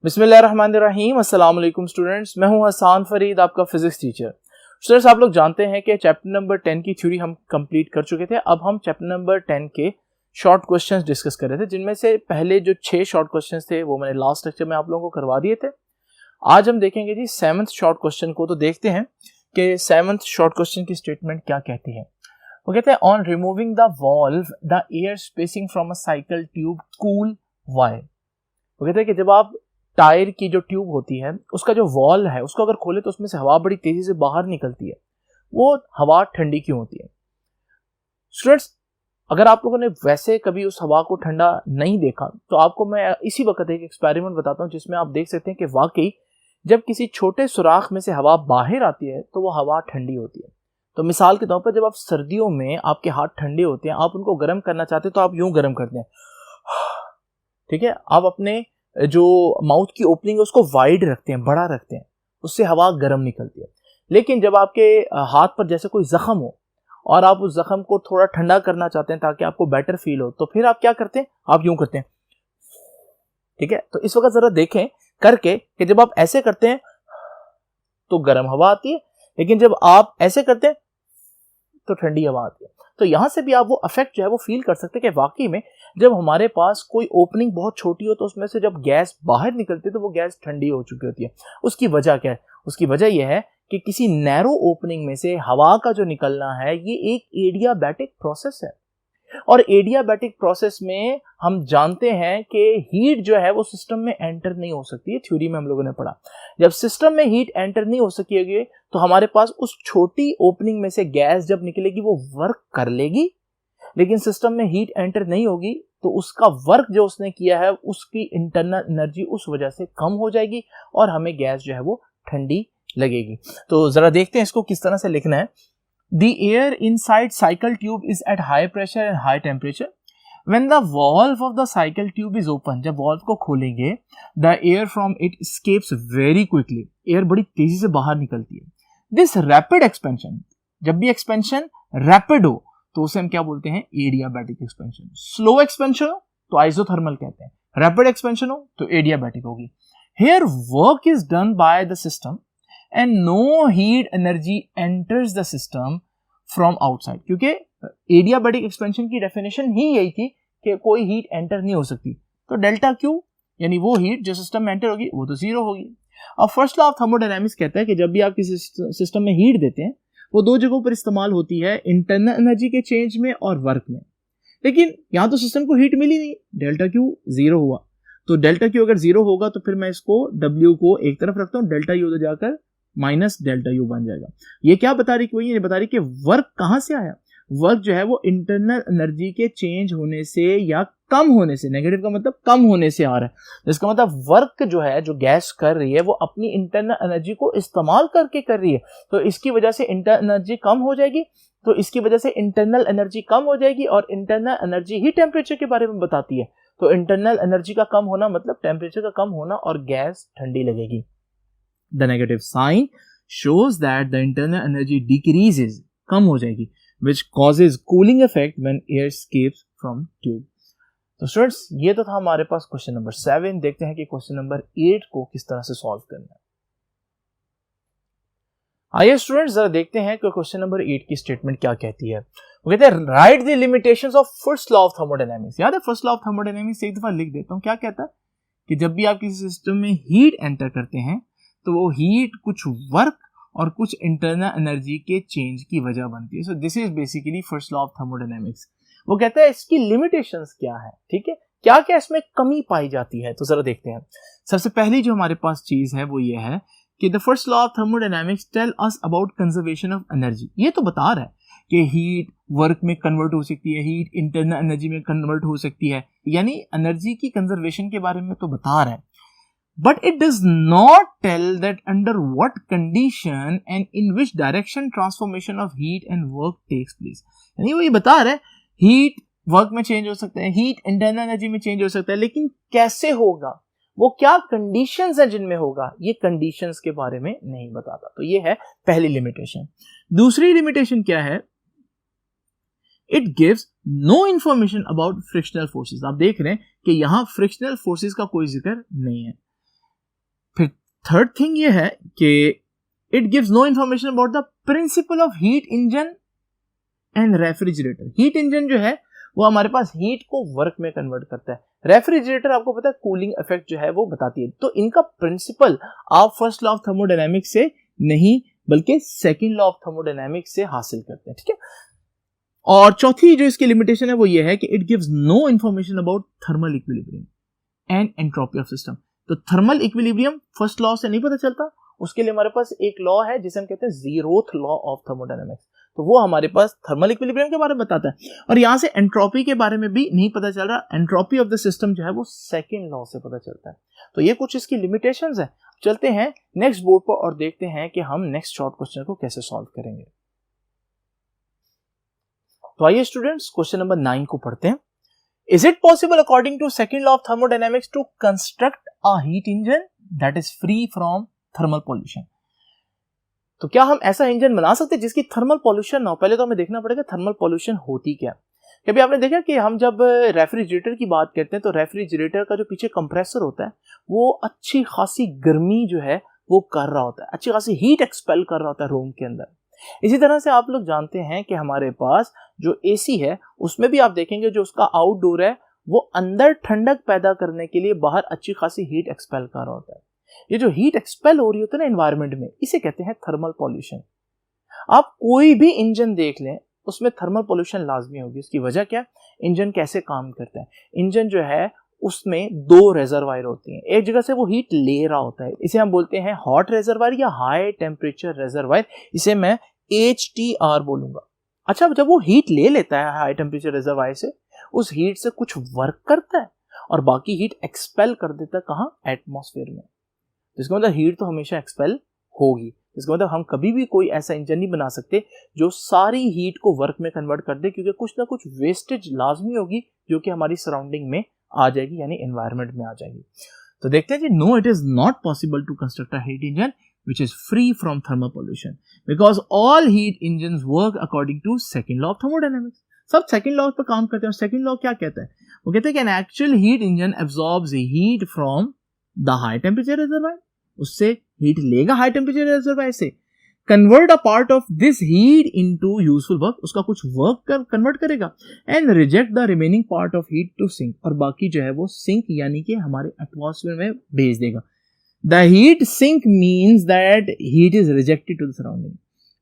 बिस्मिल्लाहिर्रहमानिर्रहीम। अस्सलाम वालेकुम स्टूडेंट्स, मैं हूं हसान फरीद, आपका फिजिक्स टीचर। स्टूडेंट्स, आप लोग जानते हैं कि चैप्टर नंबर 10 की थ्योरी हम कंप्लीट कर चुके थे। अब हम चैप्टर नंबर 10 के शॉर्ट क्वेश्चंस डिस्कस कर रहे थे, जिनमें से पहले जो 6 शॉर्ट क्वेश्चंस थे वो मैंने लास्ट लेक्चर में आप लोगों को करवा दिए थे। आज हम देखेंगे जी 7th शॉर्ट क्वेश्चन को। तो देखते हैं कि 7th शॉर्ट क्वेश्चन की स्टेटमेंट क्या कहती है। वो कहते हैं, on removing the valve the air spacing from a cycle tube cool why. वो कहते हैं कि जब आप टायर की जो ट्यूब होती है उसका जो वॉल है उसको अगर खोले तो उसमें से हवा बड़ी तेजी से बाहर निकलती है, वो हवा ठंडी क्यों होती है। स्टूडेंट्स, अगर आप लोगों ने वैसे कभी उस हवा को ठंडा नहीं देखा तो आपको मैं इसी वक्त एक एक्सपेरिमेंट बताता हूं, जिसमें आप देख सकते हैं कि वाकई जब किसी छोटे सुराख में से हवा बाहर आती है तो वो हवा ठंडी होती है। तो मिसाल के तौर पर जब आप सर्दियों में आपके हाथ ठंडे होते हैं, आप उनको गर्म करना चाहते हैं तो आप यूं गर्म करते हैं, ठीक है। आप अपने जो माउथ की ओपनिंग है उसको वाइड रखते हैं, बड़ा रखते हैं, उससे हवा गर्म निकलती है। लेकिन जब आपके हाथ पर जैसे कोई जख्म हो और आप उस जख्म को थोड़ा ठंडा करना चाहते हैं ताकि आपको बेटर फील हो, तो फिर आप क्या करते हैं, आप यूं करते हैं, ठीक है। तो इस वक्त जरा देखें करके कि जब आप ऐसे करते हैं तो गर्म हवा आती है, लेकिन जब आप ऐसे करते हैं तो ठंडी हवा आती है। तो यहां से भी आप वो इफेक्ट जो है वो फील कर सकते हैं कि वाकई में जब हमारे पास कोई ओपनिंग बहुत छोटी हो तो उसमें से जब गैस बाहर निकलती है तो वो गैस ठंडी हो चुकी होती है। उसकी वजह क्या है? उसकी वजह यह है कि किसी नैरो ओपनिंग में से हवा का जो निकलना है ये एक एडियाबैटिक प्रोसेस है, और एडियाबैटिक प्रोसेस में हम जानते हैं कि हीट जो है वो सिस्टम में एंटर नहीं हो सकती है। थ्योरी में हम लोगों ने पढ़ा, जब सिस्टम में हीट एंटर नहीं हो सकेगी तो हमारे पास उस छोटी ओपनिंग में से गैस जब निकलेगी वो वर्क कर लेगी, लेकिन सिस्टम में हीट एंटर नहीं होगी तो उसका वर्क जो उसने किया है उसकी इंटरनल एनर्जी उस वजह से कम हो जाएगी और हमें गैस जो है वो ठंडी लगेगी। तो जरा देखते हैं इसको किस तरह से लिखना है। The air inside cycle tube is at high pressure and high temperature. When the valve of the cycle tube is open, जब valve को खोलेंगे, the air from it escapes very quickly. Air बड़ी तेजी से बाहर निकलती है। This rapid expansion, जब भी expansion rapid हो तो उसे हम क्या बोलते हैं, adiabatic expansion. Slow expansion हो तो isothermal कहते हैं, rapid expansion हो तो adiabatic होगी। Here work is done by the system and no heat energy enters the system from outside, क्योंकि एडियाबैटिक एक्सपेंशन की डेफिनेशन ही यही थी कि कोई हीट एंटर नहीं हो सकती। तो डेल्टा क्यू यानी वो हीट जो सिस्टम में एंटर होगी वो तो जीरो होगी। अब फर्स्ट लॉ ऑफ थर्मोडायनामिक्स कहता है कि जब भी आप किसी सिस्टम में हीट देते हैं वो दो जगहों पर इस्तेमाल होती है, इंटरनल एनर्जी के चेंज में और वर्क में। लेकिन यहां तो सिस्टम को हीट मिली नहीं, डेल्टा क्यू जीरो हुआ। तो डेल्टा क्यू अगर जीरो होगा तो फिर मैं इसको डब्ल्यू को एक तरफ रखता हूं, डेल्टा यू उधर जाकर माइनस डेल्टा यू बन जाएगा। ये क्या बता रही कि ये बता रही कि वर्क कहां से आया, वर्क जो है वो इंटरनल एनर्जी के चेंज होने से या कम होने से, नेगेटिव का मतलब कम होने से आ रहा है। जिसका मतलब वर्क जो है, जो गैस कर रही है वो अपनी इंटरनल एनर्जी को इस्तेमाल करके कर रही है, तो इसकी वजह से इंटरनल एनर्जी कम हो जाएगी। तो इसकी वजह से इंटरनल एनर्जी कम हो जाएगी, और इंटरनल एनर्जी ही टेम्परेचर के बारे में बताती है। तो इंटरनल एनर्जी का कम होना मतलब टेम्परेचर का कम होना और गैस ठंडी लगेगी। The negative sign shows that the internal energy decreases, कम हो जाएगी, which causes cooling effect when air escapes from tube. तो स्टूडेंट्स, ये तो था हमारे पास क्वेश्चन नंबर 7। देखते हैं कि क्वेश्चन नंबर 8 को किस तरह से सॉल्व करना है। आइए स्टूडेंट्स जरा देखते हैं कि क्वेश्चन नंबर 8 की स्टेटमेंट क्या कहती है। वो कहते हैं, right the limitations of first law of thermodynamics. याद है फर्स्ट लॉ ऑफ थर्मोडायनामिक्स, एक दफा लिख देता हूं। क्या कहता है कि जब भी आप किसी सिस्टम में हीट एंटर करते हैं तो वो हीट कुछ वर्क और कुछ इंटरनल एनर्जी के चेंज की वजह बनती है। So this is basically first law of thermodynamics. वो कहता है इसकी लिमिटेशंस क्या है, ठीक है, क्या क्या इसमें कमी पाई जाती है। तो जरा देखते हैं। सबसे पहली जो हमारे पास चीज है वो ये है कि the first law of thermodynamics tell us about conservation of energy. ये तो बता रहा है कि हीट वर्क में कन्वर्ट हो सकती है, हीट इंटरनल एनर्जी में कन्वर्ट हो सकती है, यानी एनर्जी की कंजर्वेशन के बारे में तो बता रहा है। But it does not tell that under what condition and in which direction transformation of heat and work takes place. यानी वो ये बता रहा है हीट वर्क में चेंज हो सकता है, हीट इंटरनल एनर्जी में चेंज हो सकता है, लेकिन कैसे होगा, वो क्या कंडीशंस हैं जिनमें होगा, ये कंडीशंस के बारे में नहीं बताता। तो ये है पहली लिमिटेशन। दूसरी लिमिटेशन क्या है, it gives no information about frictional forces. आप देख रहे हैं कि यहां फ्रिक्शनल फोर्सेस का कोई जिक्र नहीं है। थर्ड थिंग ये है कि it gives no information about the principle of heat engine and refrigerator. Heat engine जो है वो हमारे पास हीट को वर्क में कन्वर्ट करता है, रेफ्रिजरेटर आपको पता है कूलिंग इफेक्ट जो है वो बताती है। तो इनका प्रिंसिपल आप फर्स्ट लॉ ऑफ थर्मोडायनेमिक्स से नहीं बल्कि सेकंड लॉ ऑफ थर्मोडायनेमिक्स से हासिल करते हैं, ठीक है। और चौथी जो इसकी लिमिटेशन है वो ये है कि it gives no information about thermal equilibrium and entropy of system. तो थर्मल इक्विलिब्रियम फर्स्ट लॉ से नहीं पता चलता, उसके लिए हमारे पास एक लॉ है जिसे हम कहते हैं जीरोथ लॉ ऑफ थर्मोडायनेमिक्स, तो वो हमारे पास थर्मल इक्विलिब्रियम के बारे में बताता है। और यहां से एंट्रोपी के बारे में भी नहीं पता चल रहा, एंट्रोपी ऑफ द सिस्टम जो है वो सेकंड लॉ से पता चलता है। तो ये कुछ इसकी लिमिटेशंस है। चलते हैं नेक्स्ट बोर्ड पर और देखते हैं कि हम नेक्स्ट शॉर्ट क्वेश्चन को कैसे सॉल्व करेंगे। तो आइए स्टूडेंट्स क्वेश्चन नंबर 9 को पढ़ते हैं। Is it possible according to second law of thermodynamics to construct a heat engine that is free from thermal pollution? तो क्या हम ऐसा इंजन बना सकते हैं जिसकी थर्मल पॉल्यूशन ना हो? पहले तो हमें देखना पड़ेगा थर्मल पॉल्यूशन होती क्या। कभी आपने देखा कि हम जब रेफ्रिजरेटर की बात करते हैं तो रेफ्रिजरेटर का जो पीछे कंप्रेसर होता है वो अच्छी खासी गर्मी जो है वो कर रहा होता है, अच्छी खासी हीट एक्सपेल कर रहा होता है रूम के अंदर। इसी तरह से आप लोग जानते हैं कि हमारे पास जो एसी है उसमें भी आप देखेंगे जो उसका आउटडोर है वो अंदर ठंडक पैदा करने के लिए बाहर अच्छी खासी हीट एक्सपेल कर रहा होता है। ये जो हीट एक्सपेल हो रही होती है ना एनवायरनमेंट में, इसे कहते हैं थर्मल पॉल्यूशन। आप कोई भी इंजन देख लें उसमें थर्मल पॉल्यूशन लाजमी होगी। उसकी वजह क्या? इंजन कैसे काम करता है? इंजन जो है उसमें दो रेजरवायर होती हैं, एक जगह से वो हीट ले रहा होता है, इसे हम बोलते हैं हॉट रेजरवायर या हाई टेम्परेचर रेजरवायर, इसे मैं HTR बोलूंगा। अच्छा, जब वो हीट ले लेता है हाई टेम्परेचर रेजरवायर से, उस हीट से कुछ वर्क करता है और बाकी हीट एक्सपेल कर देता है कहाँ? एटमॉस्फेयर में। जिसका मतलब हीट तो हमेशा एक्सपेल होगी। इसका मतलब हम कभी भी कोई ऐसा इंजन नहीं बना सकते जो सारी हीट को वर्क में कन्वर्ट कर दे, क्योंकि कुछ ना कुछ वेस्टेज लाजमी होगी जो कि हमारी सराउंडिंग में आ जाएगी, यानी एनवायरनमेंट में आ जाएगी। तो देखते हैं जी, no it is not possible to construct a heat engine which is free from thermal pollution because all heat engines work according to second law of thermodynamics. सब सेकंड लॉ पर काम करते हैं। सेकंड लॉ क्या कहता है? वो कहते हैं कि an actual heat engine absorbs the heat from the high temperature reservoir, उससे हीट लेगा हाई टेम्परेचर रेजरवायर से, convert a part of this heat into useful work, उसका कुछ वर्क कन्वर्ट करेगा, and reject the remaining part of heat to sink, और बाकी जो है वो सिंक यानी कि हमारे एटमॉस्फेयर में भेज देगा। The heat sink means that heat is rejected to the surrounding,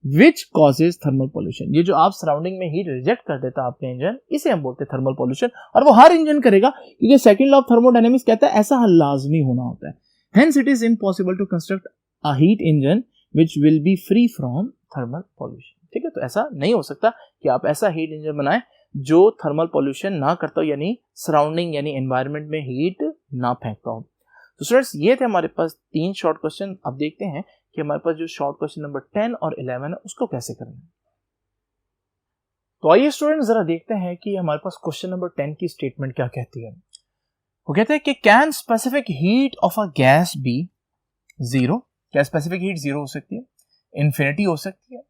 which causes thermal pollution. ये जो आप सराउंडिंग में हीट रिजेक्ट कर देता है आपके इंजन, इसे हम बोलते हैं थर्मल पॉल्यूशन, और वो हर इंजन करेगा क्योंकि सेकंड लॉ ऑफ थर्मोडायनेमिक्स कहता है ऐसा लाजमी होना होता है। Hence it is impossible to construct a heat engine which will be free from thermal pollution. ठीक है, तो ऐसा नहीं हो सकता कि आप ऐसा हीट इंजन बनाएं जो थर्मल पॉल्यूशन ना करता हो, यानी सराउंडिंग यानी एनवायरनमेंट में हीट ना फेंकता हो। तो स्टूडेंट्स, ये थे हमारे पास 3 शॉर्ट क्वेश्चन। अब देखते हैं कि हमारे पास जो शॉर्ट क्वेश्चन नंबर 10 और 11 है उसको कैसे करना है। तो आइए स्टूडेंट्स जरा देखते हैं कि हमारे पास क्वेश्चन नंबर 10 की स्टेटमेंट क्या कहती है। वो कहते हैं कि can specific heat of a gas be zero? क्या स्पेसिफिक हीट जीरो हो सकती है, इन्फिनिटी हो सकती है,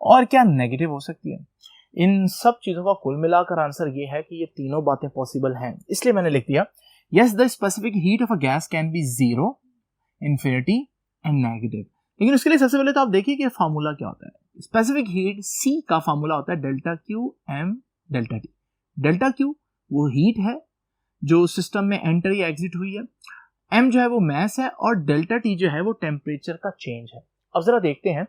और क्या नेगेटिव हो सकती है? इन सब चीजों का कुल मिलाकर आंसर ये है कि ये तीनों बातें पॉसिबल हैं, इसलिए मैंने लिख दिया yes the specific heat of a gas can be zero, infinity and negative। लेकिन उसके लिए सबसे पहले तो आप देखिए कि फार्मूला क्या होता है। स्पेसिफिक हीट C का फार्मूला होता है delta Q M delta T। Delta Q वो हीट है जो सिस्टम में एंटर या एग्जिट हुई है, M जो है वो मास है, और डेल्टा T जो है वो टेम्परेचर का चेंज है। अब जरा देखते हैं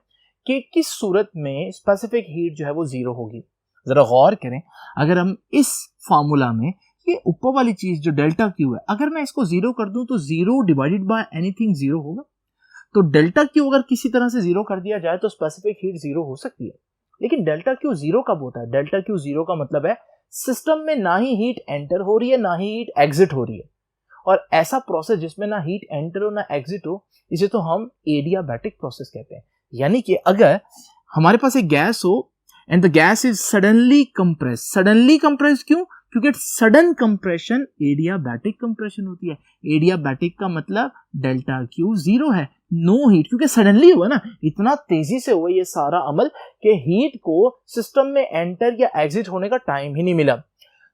कि किस सूरत में स्पेसिफिक हीट जो है वो जीरो होगी। जरा गौर करें, अगर हम इस फार्मूला में ये ऊपर वाली चीज जो डेल्टा क्यू है, अगर मैं इसको जीरो कर दूं तो zero divided by anything zero होगा। तो डेल्टा क्यू अगर किसी तरह से जीरो कर दिया जाए तो स्पेसिफिक हीट जीरो हो सकती है। लेकिन डेल्टा क्यू जीरो कब होता है? डेल्टा क्यू जीरो का मतलब है सिस्टम में ना ही हीट एंटर हो रही है ना ही हीट एग्जिट हो रही है, और ऐसा प्रोसेस जिसमें ना हीट एंटर हो ना एग्जिट हो, इसे तो हम एडियाबैटिक प्रोसेस कहते हैं। यानी कि अगर हमारे पास एक गैस हो and the gas is suddenly compress क्यों? क्योंकि सडन कंप्रेशन एडियाबैटिक कंप्रेशन होती है। एडियाबैटिक का मतलब डेल्टा क्यू जीरो है, नो हीट, क्योंकि सडनली हुआ ना, इतना तेजी से हुआ ये सारा अमल कि हीट को सिस्टम में एंटर या एग्जिट होने का टाइम ही नहीं मिला।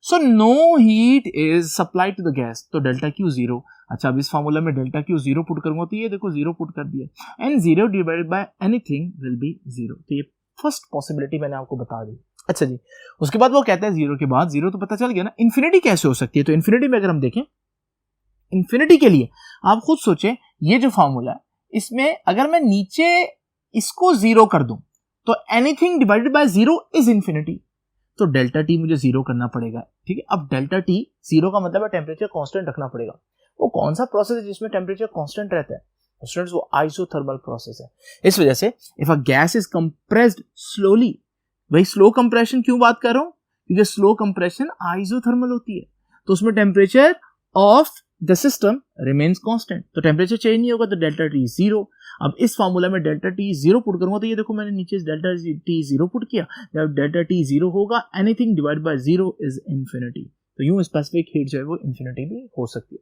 So no heat is supplied to the gas, तो डेल्टा क्यू जीरो। अच्छा, अब इस फॉर्मूला में डेल्टा क्यू जीरो पुट करूंगा तो ये देखो जीरो पुट कर दिया, and zero divided by anything will be zero. तो ये फर्स्ट पॉसिबिलिटी मैंने आपको बता दी। अच्छा जी, उसके बाद वो कहता है जीरो के बाद जीरो, तो पता चल गया ना इन्फिनिटी कैसे हो सकती है। तो इन्फिनिटी में अगर हम देखें, इन्फिनिटी के लिए आप खुद सोचें, ये जो फॉर्मूला है इसमें अगर मैं नीचे इसको जीरो कर दूं तो anything divided by zero is infinity, तो डेल्टा टी मुझे जीरो करना पड़ेगा। ठीक है, अब डेल्टा टी जीरो का मतलब है टेम्परेचर कांस्टेंट रखना पड़ेगा। वो कौन सा प्रोसेस है जिसमें टेम्परेचर कांस्टेंट रहता है स्टूडेंट्स? वो आइसोथर्मल प्रोसेस है। इस वजह से if a gas is compressed slowly, भाई स्लो कंप्रेशन क्यों बात कर रहा हूं? क्योंकि स्लो कंप्रेशन आइसोथर्मल होती है, तो उसमें temperature of the system remains constant, तो टेम्परेचर चेंज नहीं होगा, तो डेल्टा टी जीरो। अब इस फॉर्मूला में डेल्टा टी जीरो पुट करूंगा तो ये देखो मैंने नीचे डेल्टा टी जीरो पुट किया। जब डेल्टा टी जीरो होगा, anything divide by zero is infinity, तो यूं स्पेसिफिक हीट जो है वो इन्फिनिटी भी हो सकती है।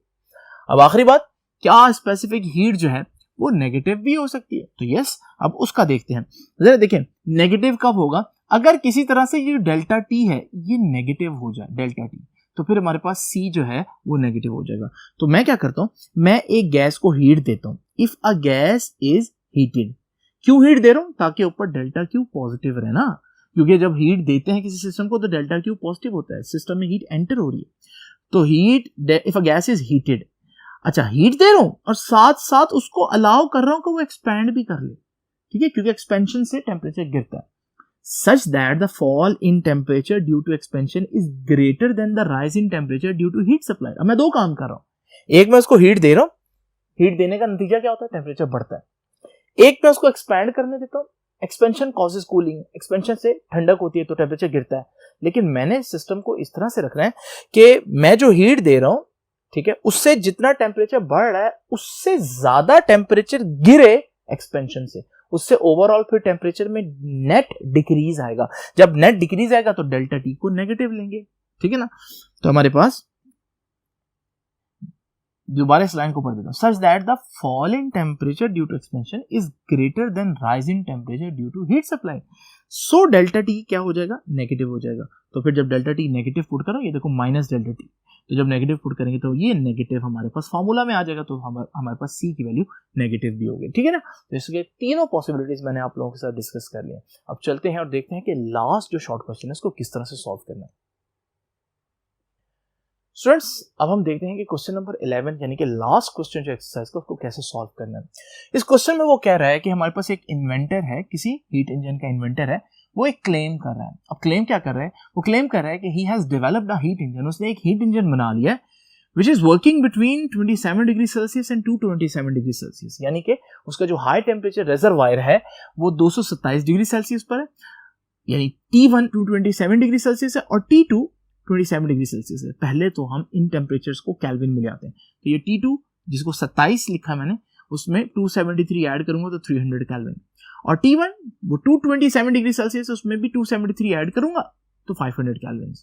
अब आखिरी बात, क्या स्पेसिफिक हीट जो है वो नेगेटिव भी हो सकती है? तो यस, अब उसका देखते हैं। जरा देखें नेगेटिव कब होगा, अगर किसी तरह से ये डेल्टा टी है ये नेगेटिव हो जाए डेल्टा टी, तो फिर हमारे पास सी जो है वो नेगेटिव हो जाएगा। तो मैं क्या करता हूं, मैं एक गैस को हीट देता हूं। If a gas is heated, क्यों हीट दे रहा हूं? ताकि ऊपर डेल्टा क्यू पॉजिटिव रहे ना, क्योंकि जब हीट देते हैं किसी सिस्टम को तो डेल्टा क्यू पॉजिटिव होता है, सिस्टम में हीट एंटर हो रही है। तो heat, if a gas is heated, अच्छा हीट दे रहा हूं और साथ साथ उसको अलाउ कर रहा हूं कि वो एक्सपैंड भी कर ले। ठीक है, क्योंकि एक्सपेंशन से टेम्परेचर गिरता है। such that the fall in temperature due to expansion is greater than the rise in temperature due to heat supply। अब मैं दो काम कर रहा हूं, एक मैं उसको हीट दे रहा हूं, हीट देने का नतीजा क्या होता है? टेम्परेचर बढ़ता है। एक मैं उसको एक्सपैंड करने देता हूं, एक्सपेंशन कॉजेज कूलिंग, एक्सपेंशन से ठंडक होती है तो टेम्परेचर गिरता है। लेकिन मैंने सिस्टम को इस तरह से रखना है कि मैं जो हीट दे रहा हूं, ठीक है, उससे जितना टेम्परेचर बढ़ रहा है उससे ज्यादा टेम्परेचर गिरे एक्सपेंशन से, उससे ओवरऑल फिर टेम्परेचर में नेट डिक्रीज आएगा। जब नेट डिक्रीज आएगा तो डेल्टा टी को नेगेटिव लेंगे। ठीक है ना, तो हमारे पास दोबारा इस लाइन को पढ़ देता हूं, such that the fall in temperature due to expansion is greater than rise in temperature due to heat supply, so delta t क्या हो जाएगा? नेगेटिव हो जाएगा। तो फिर जब डेल्टा टी नेगेटिव पुट करो, ये देखो माइनस डेल्टा टी, तो जब नेगेटिव पुट करेंगे तो ये नेगेटिव हमारे पास फॉर्मूला में आ जाएगा, तो हमारे पास सी की वैल्यू नेगेटिव भी होगी। ठीक है ना, तो इसके तीनों पॉसिबिलिटीज मैंने आप लोगों के साथ डिस्कस कर लिया। अब चलते हैं और देखते हैं कि लास्ट जो शॉर्ट क्वेश्चन है इसको किस तरह से सॉल्व करना है। स्टूडेंट्स, अब हम देखते हैं कि क्वेश्चन नंबर 11 यानी कि लास्ट क्वेश्चन जो एक्सरसाइज का, उसको कैसे सॉल्व करना है। इस क्वेश्चन में वो कह रहा है कि हमारे पास एक इन्वेंटर है, किसी हीट इंजन का इन्वेंटर है, वो एक क्लेम कर रहा है। अब क्लेम क्या कर रहा है? वो क्लेम कर रहा है कि he has developed a heat engine, उसने एक हीट इंजन बना लिया है which is working between 27 degree Celsius and 227 degree Celsius, यानी कि उसका जो हाई टेम्परेचर रिजर्वायर है वो 227 डिग्री सेल्सियस पर है, यानी T1 227 डिग्री सेल्सियस है और T2 27 डिग्री सेल्सियस है। पहले तो हम इन टेम्परेचर्स को केल्विन में ले आते हैं, तो ये T2 जिसको 27 लिखा है मैंने, उसमें 273 ऐड करूंगा तो 300 केल्विन, और T1 वो 227 डिग्री सेल्सियस, उसमें भी 273 ऐड करूंगा तो 500 केल्विन।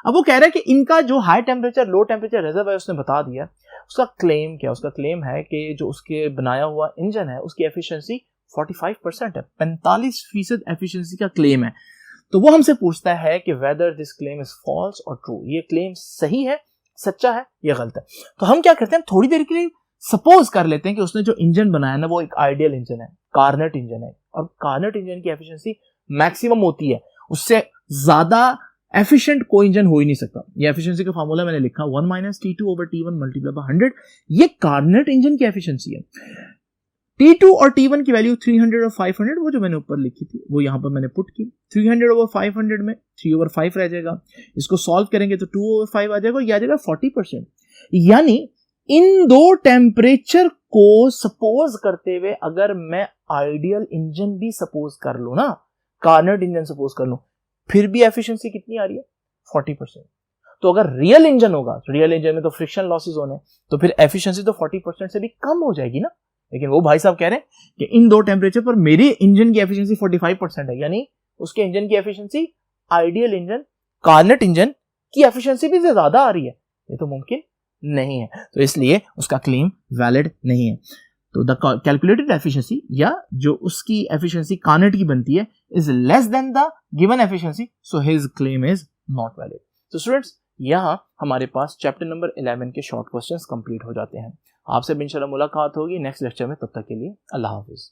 अब वो कह रहा है कि इनका जो high temperature low temperature reserve है उसने बता दिया। उसका क्लेम क्या? उसका क्लेम है कि जो उसके बनाया हुआ इंजन है उसकी एफिशिएंसी 45% है, 45% एफिशिएंसी का क्लेम है। तो वो हमसे पूछता है कि whether this claim is false और ट्रू, ये क्लेम सही है, सच्चा है या गलत है। तो हम क्या करते हैं, थोड़ी देर के लिए सपोज कर लेते हैं कि उसने जो इंजन बनाया ना वो एक आइडियल इंजन है, कार्नेट इंजन है, और कार्नेट इंजन की एफिशिएंसी मैक्सिमम होती है, उससे ज्यादा एफिशिएंट कोई इंजन हो ही नहीं सकता। ये एफिशिएंसी का फार्मूला मैंने लिखा 1 - T2 / T1 × 100, ये कार्नेट इंजन की एफिशिएंसी है। T2 और T1 की वैल्यू 300 और 500, वो जो मैंने ऊपर लिखी थी वो यहां पर मैंने पुट की। 300/500 में 3/5 रह जाएगा, इसको सॉल्व करेंगे तो 2/5 आ जाएगा, ये आ जाएगा 40%। यानी इन दो टेम्परेचर को सपोज करते हुए अगर मैं आइडियल इंजन भी सपोज कर लूं ना, कार्नेट इंजन सपोज कर लूं, फिर भी एफिशिएंसी कितनी आ रही है? 40%। तो अगर रियल इंजन होगा, रियल इंजन में तो फ्रिक्शन लॉसेस होने, तो फिर एफिशिएंसी तो 40% से भी कम हो जाएगी ना। लेकिन वो भाई साहब कह रहे हैं कि इन दो टेम्परेचर पर मेरी इंजन की एफिशिएंसी 45% है, यानी उसके इंजन की एफिशिएंसी आइडियल इंजन, कार्नेट इंजन की एफिशिएंसी भी ज्यादा आ रही है। ये तो मुमकिन नहीं है, तो इसलिए उसका क्लेम वैलिड नहीं है। तो द कैलकुलेटेड एफिशिएंसी, या जो उसकी एफिशिएंसी कार्नेट की बनती है, is less than the given efficiency, so his claim is not valid. तो स्टूडेंट्स, यहाँ हमारे पास चैप्टर नंबर 11 के शॉर्ट क्वेश्चंस कंप्लीट हो जाते हैं। आपसे इंशाल्लाह मुलाकात होगी नेक्स्ट लेक्चर में, तब तक के लिए अल्लाह हाफिज़।